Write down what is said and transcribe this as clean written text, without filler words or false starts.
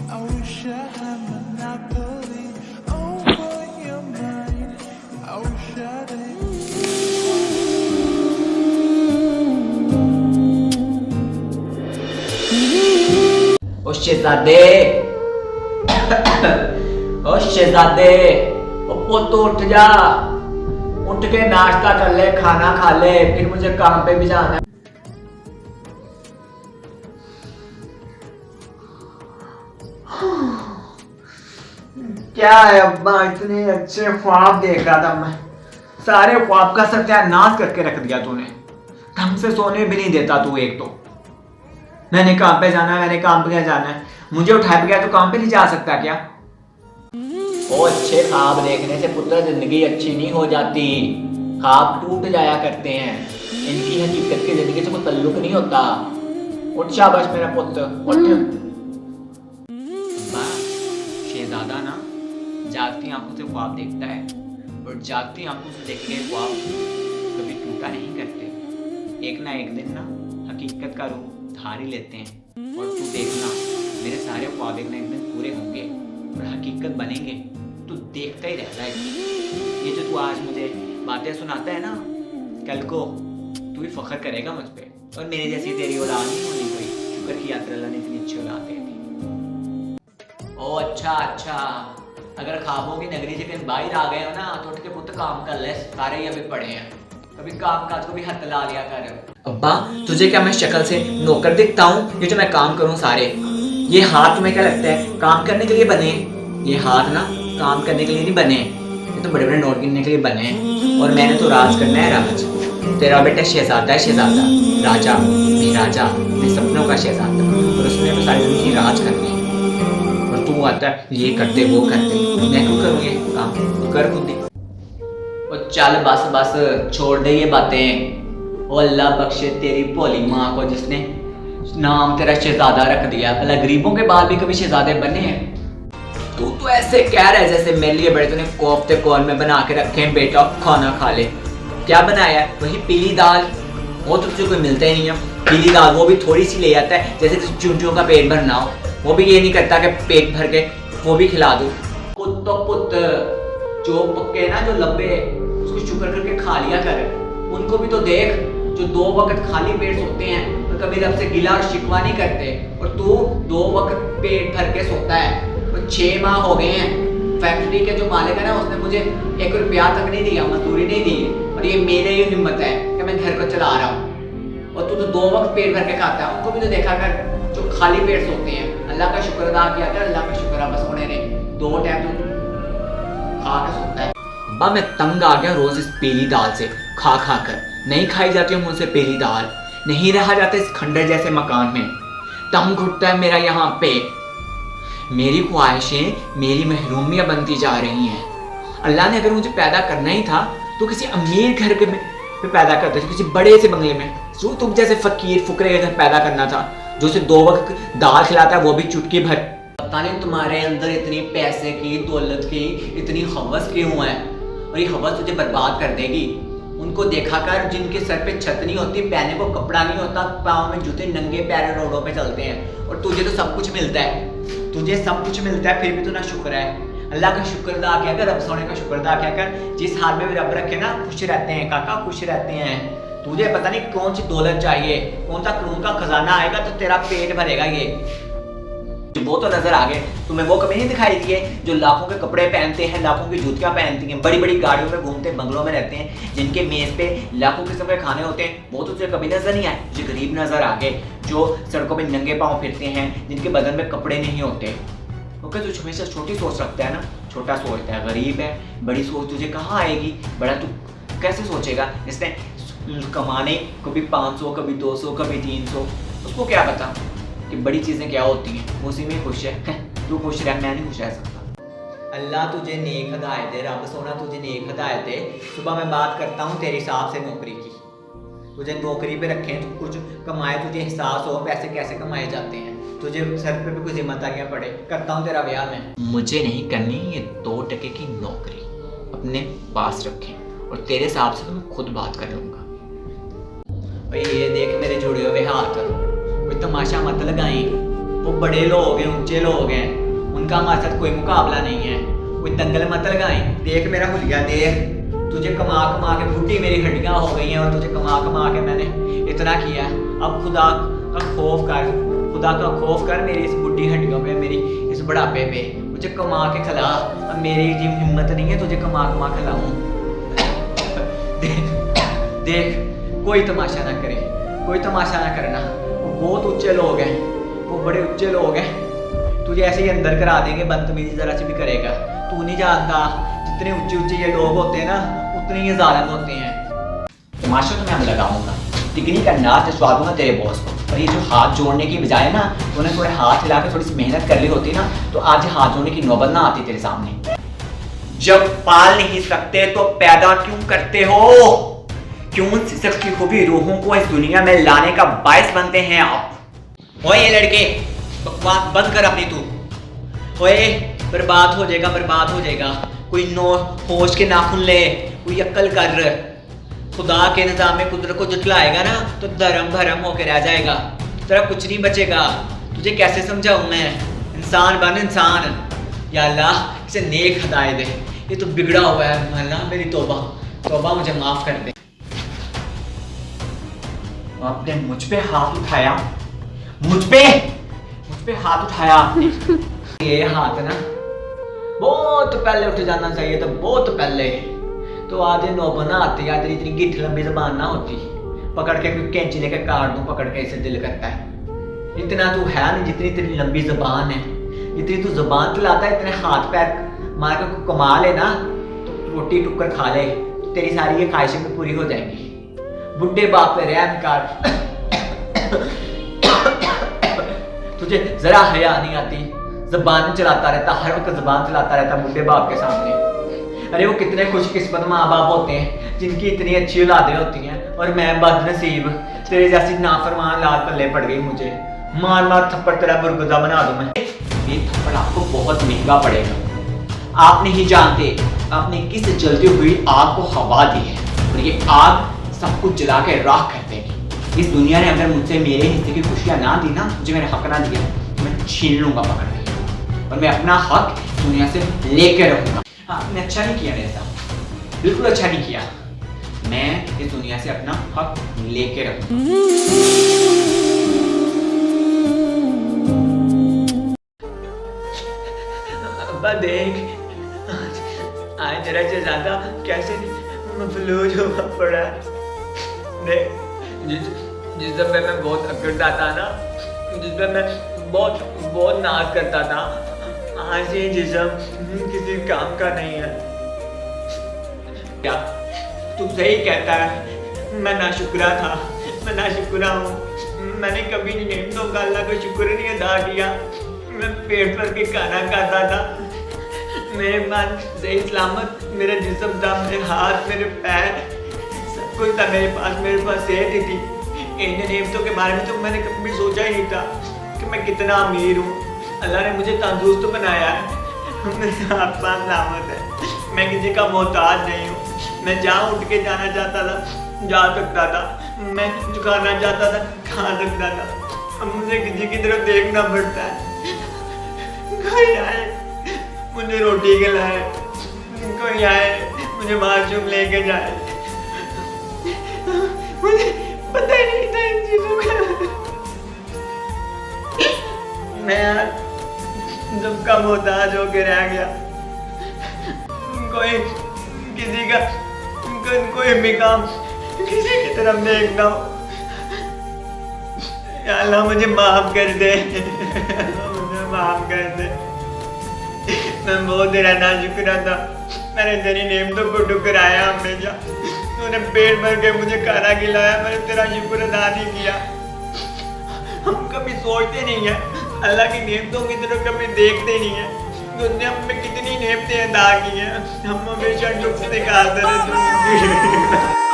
I wish I had monopoly over your mind. I wish I did. ओ शहजादे ओ शहजादे ओ पुत्त उठ जा, उठ के नाश्ता कर ले, खाना खा ले, फिर मुझे काम पे भी जाना है। क्या है अब्बा, इतने अच्छे ख्वाब देख रहा था मैं, सारे ख्वाब का सत्यानाश करके रख दिया तूने। ढंग से सोने भी नहीं देता तू। एक तो मैंने काम पे जाना है, मैंने काम पे जाना है, मुझे उठा गया तो काम पे नहीं जा सकता क्या? ओ अच्छे ख्वाब देखने से पुत्र जिंदगी अच्छी नहीं हो जाती, ख्वाब टूट जाया करते हैं, इनकी हकीकत की जिंदगी से कोई ताल्लुक नहीं होता। उठ शाबाश मेरा पुत्र उठ। अब्बा, शहजादा ना जागती आंखों से ख्वाब देखता है, और जागती आंखों से देखे गए ख्वाब कभी टूटा नहीं करते। एक ना एक दिन ना हकीकत का रूप धार ही लेते हैं, और तू देखना मेरे सारे ख्वाब एक ना एक दिन पूरे होंगे और हकीकत बनेंगे। तू देखता ही रहता है। ये जो तू आज मुझे बातें सुनाता है ना, कल को तू भी फख्र करेगा मुझ पे, और मेरे जैसी तेरी औलाद नहीं होनी कोई। शुक्र किया अल्लाह ने इतनी अच्छी औलाद दे दी। ओ अच्छा अच्छा, अगर ख्वाबों की नगरी से कहीं बाहर आ गए हो ना तो उठ के पुत्र काम कर ले, सारे ही अभी पड़े हैं, कभी काम काज को भी हाथ ला लिया कर। अब्बा तुझे क्या मैं शक्ल से नौकर दिखता हूँ ये जो मैं काम करूँ सारे? ये हाथ तुम्हें क्या लगता है काम करने के लिए बने? ये हाथ ना काम करने के लिए नहीं बने, ये तो बड़े बड़े नोट गिनने के लिए बने हैं। और मैंने तो राज करना है, राज। तेरा बेटा शहजादा है, शहजादा, राजा, महाराजा, मेरे सपनों का शहजादा, और उसने तो सारी जिंदगी राज करनी है। और तू आता है ये करते वो करते, मैं क्यों करूँ ये काम? तू कर खुद ही। और चल बस बस छोड़ दे ये बातें। ओ अल्लाह बख्शे तेरी भोली माँ को जिसने नाम तेरा शहजादा रख दिया। भला गरीबों के बाल भी कभी शहजादे बने हैं? तू तो ऐसे कह रहा है जैसे मेरे लिए बड़े तूने कोफ्ते कौन में बना के रखे हैं, बेटा खाना खा ले। क्या बनाया है? वही पीली दाल, वो तो तुझे कोई मिलता ही नहीं है। पीली दाल वो भी थोड़ी सी ले आता है, जैसे चूंटियों का पेट भरना हो। वो भी ये नहीं करता कि पेट भर के वो भी खिला दूं। पुत पुत जो पक्के ना जो लंबे, उसको शुक्र करके खा लिया कर। उनको भी तो देख जो 2 वक्त खाली पेट सोते हैं और कभी रब से गिला और शिकवा नहीं करते, और तू 2 वक्त पेट भर के सोता है। और 6 माह हो गए हैं, फैक्ट्री के जो मालिक है ना उसने मुझे 1 रुपया तक नहीं दिया, मजदूरी नहीं दी, और ये मेरे ही हिम्मत है कि मैं घर को चला रहा हूँ। और तू तो 2 वक्त पेट भर के खाता है। उनको भी तो देखा कर जो खाली पेट सोते हैं। अल्लाह का शुक्र अदा किया कर, अल्लाह का शुक्र बस होने ने 2 टाइम तो खा के सोता है। अब्बा मैं तंग आ गया रोज इस पीली दाल से खा खा कर। नहीं खाई जाती है मुझसे पीली दाल, नहीं रहा जाता इस खंडर जैसे मकान में। दम घुटता है मेरा यहाँ पे। मेरी ख्वाहिशें मेरी महरूमियाँ बनती जा रही हैं। अल्लाह ने अगर मुझे पैदा करना ही था तो किसी अमीर घर में पैदा करते थे, किसी बड़े से बंगले में। जो तुम जैसे फकीर फुकरे के घर पैदा करना था, जो उसे 2 वक्त दाल खिलाता है वो भी चुटकी भर। पता नहीं तुम्हारे अंदर इतनी पैसे की दौलत की इतनी हवस क्यों है, और ये हवस तुझे बर्बाद कर देगी। उनको देखा कर जिनके सर पे छत नहीं होती, पहनने को कपड़ा नहीं होता, पाँव में जूते, नंगे पैर रोडों पे चलते हैं, और तुझे तो सब कुछ मिलता है। तुझे सब कुछ मिलता है फिर भी तू ना शुक्र है। अल्लाह का शुक्र अदा किया कर, रब सोने का शुक्र अदा किया कर। जिस हाल में भी रब रखे ना खुश रहते हैं काका, खुश रहते हैं। तुझे पता नहीं कौन सी दौलत चाहिए, कौन सा खून का खजाना आएगा तो तेरा पेट भरेगा। ये वो तो नजर आ गए। तुम्हें वो कभी नहीं दिखाई दिए जो लाखों के कपड़े पहनते हैं, लाखों की जूतियां पहनती हैं, बड़ी बड़ी गाड़ियों में घूमते, बंगलों में रहते हैं, जिनके मेज पे लाखों किस्म के खाने होते हैं? वो तो तुझे कभी नजर नहीं आए। तुझे गरीब नजर आ गए जो सड़कों पे नंगे पांव फिरते हैं, जिनके बदन में कपड़े नहीं होते। ओके तू हमेशा छोटी सोच रखता है ना, छोटा सोचता है, गरीब है। बड़ी सोच तुझे कहाँ आएगी? बड़ा तू कैसे सोचेगा? जिसने कमाने कभी 500, कभी 200, कभी 300, उसको क्या पता कि बड़ी चीज़ें क्या होती हैं? उसी में खुश है। तू खुश रह, मैं नहीं खुश रह सकता। अल्लाह तुझे नेक हिदायत दे, रब सोना तुझे नेक हिदायत दे। सुबह मैं बात करता हूँ तेरे हिसाब से नौकरी की, तुझे नौकरी पे रखें तो कुछ कमाए, तुझे एहसास हो पैसे कैसे कमाए जाते हैं, तुझे सर पे भी कुछ जिम्मेदारियाँ पड़े। करता हूँ तेरा ब्याह मैं। मुझे नहीं करनी ये 2 टके की नौकरी, अपने पास रखें, और तेरे हिसाब से तो मैं खुद बात कर लूँगा। भाई ये देख मेरे जुड़े हुए हाथ, कोई तमाशा मत लगाएं। वो बड़े लोग हैं, ऊंचे लोग हैं, उनका हमारे साथ कोई मुकाबला नहीं है। कोई दंगल मत लगाएं। देख मेरा हुलिया, देख तुझे कमा कमा के बुढ़ी मेरी हड्डियां हो गई हैं और तुझे कमा कमा के मैंने इतना किया। अब खुदा का खौफ कर, खुदा का खौफ कर मेरी इस बुढ़ी हड्डियों पे, मेरी इस बुढ़ापे पे। मुझे कमा के खिला। अब मेरी जी हिम्मत नहीं है तुझे कमा कमा खिलाऊं। देख कोई तमाशा ना करे, कोई तमाशा ना करना। वो बहुत ऊंचे लोग हैं, वो बड़े ऊंचे लोग हैं। तुझे ऐसे ही अंदर करा देंगे, बदतमीजी जरा सी भी करेगा। तू नहीं जानता जितने ऊंचे ऊंचे ये लोग होते हैं ना, उतने ही जालिम होते हैं। तमाशा तो मैं हम लगाऊंगा, टिकनी का नाच नचवा दूंगा तेरे बॉस को। और ये जो हाथ जोड़ने की बजाय ना, तूने थोड़े हाथ हिला के थोड़ी सी मेहनत कर ली होती ना, तो आज हाथ जोड़ने की नौबत ना आती तेरे सामने। जब पाल नहीं सकते तो पैदा क्यों करते हो? क्यों सिसक की खूबी रूहों को इस दुनिया में लाने का बायस बनते हैं आप? ओए ये लड़के, बकवास बंद कर अपनी तू। ओए बर्बाद हो जाएगा, बर्बाद हो जाएगा। कोई नो होश के नाखून ले, कोई अक्ल कर। खुदा के निजाम में कुदरत को जुटलाएगा ना तो धर्म भरम होकर रह जाएगा, तेरा कुछ नहीं बचेगा। तुझे कैसे समझाऊं मैं? इंसान बन इंसान। या अल्लाह इसे नेक हदायत दे। ये तो बिगड़ा हुआ है अल्लाह, मेरी तौबा तौबा, मुझे माफ कर दे। आपने मुझ पे हाथ उठाया, मुझ पे हाथ उठाया आपने। ये हाथ ना बहुत पहले उठ जाना चाहिए था, बहुत पहले। तो आज ये नौबत ना आती, आज इतनी गिट्ठ लंबी जबान ना होती। पकड़ के कैंची लेकर काट दूं, पकड़ के इसे दिल करता है। इतना तू है नहीं जितनी तेरी लंबी जबान है। इतनी तू जबान चलाता है, इतने हाथ पैर मार के कमा ले ना तो रोटी टुक्कर खा ले, तो तेरी सारी ये ख्वाहिशें भी पूरी हो जाएंगी। बुढ़े बाप पे रहम कर। तुझे जरा हया नहीं आती, जबान चलाता रहता, हर वक्त जबान चलाता रहता बुढ़े बाप के सामने। अरे वो कितने खुशकिस्मत माँ बाप होते हैं जिनकी इतनी अच्छी औलादें होती हैं, और मैं बदनसीब तेरे जैसी नाफरमान लाल पल्ले पड़ गई। मुझे मार मार थप्पड़ तेरा बुरगुजा बना दूं मैं। ये थप्पड़ आपको बहुत महंगा पड़ेगा। आप नहीं जानते आपने किस जलती हुई आग को हवा दी है, और ये आग सब कुछ जला के राख कर देगी। इस दुनिया ने अगर मुझसे मेरे हिस्से की खुशियां ना दी ना, मुझे मेरा हक ना दिया, मैं छीन लूंगा पकड़ के, और मैं अपना हक दुनिया से लेके रहूंगा। आपने अच्छा नहीं किया मेरे साथ, बिल्कुल अच्छा नहीं किया। मैं इस दुनिया से अपना हक लेके रहूंगा। अब्बा देख, आज तेरा शहजादा कैसे मफलूज हुआ पड़ा है। देख जिस दफे मैं बहुत अकड़ता था ना, जिस पे मैं बहुत नाज करता था, आज ये जिस्म किसी काम का नहीं है। क्या तू सही कहता है, मैं नाशुक्रा था, मैं नाशुक्रा हूँ। मैंने कभी नेमतों का अल्लाह का शुक्र नहीं अदा किया। मैं पेट भर के खाना खाता था, मेरे मन सही सलामत मेरा जिस्म था, मेरे हाथ मेरे पैर सब कुछ था मेरे पास सेहत ही थी। इन नेमतों के बारे में तो मैंने कभी सोचा ही नहीं था कि मैं कितना अमीर हूँ। अल्लाह ने मुझे तंदुरुस्त बनाया है, मेरे हाथ पाँव सलामत है, मैं किसी का मोहताज नहीं हूँ। मैं जहाँ उठ के जाना चाहता था जा सकता था, मैं जो खाना चाहता था खा सकता था। अब मुझे किसी की तरफ देखना पड़ता है। कोई आए मुझे रोटी खिलाए, कोई आए मुझे वॉशरूम लेके जाए। मुझे पता ही नहीं था इन चीजों का। मैं जब का मोहताज होके रह गया, कोई किसी का कोई भी काम किसी की तरफ देखना हो, या अल्लाह मुझे माफ कर दे, मुझे माफ कर दे। मैं बहुत तेरा नाशुक्र था, मैंने तेरी नेमतों को ठुकराया हमेशा। तूने पेट भर के मुझे खाना खिलाया, मैंने तेरा शुक्र अदा नहीं किया। हम कभी सोचते नहीं है, अल्लाह की नेमतों की तरफ कभी देखते नहीं है। उसने हम पे कितनी नेमतें अदा की हैं, हम हमेशा नुक्स निकालते रहते हैं।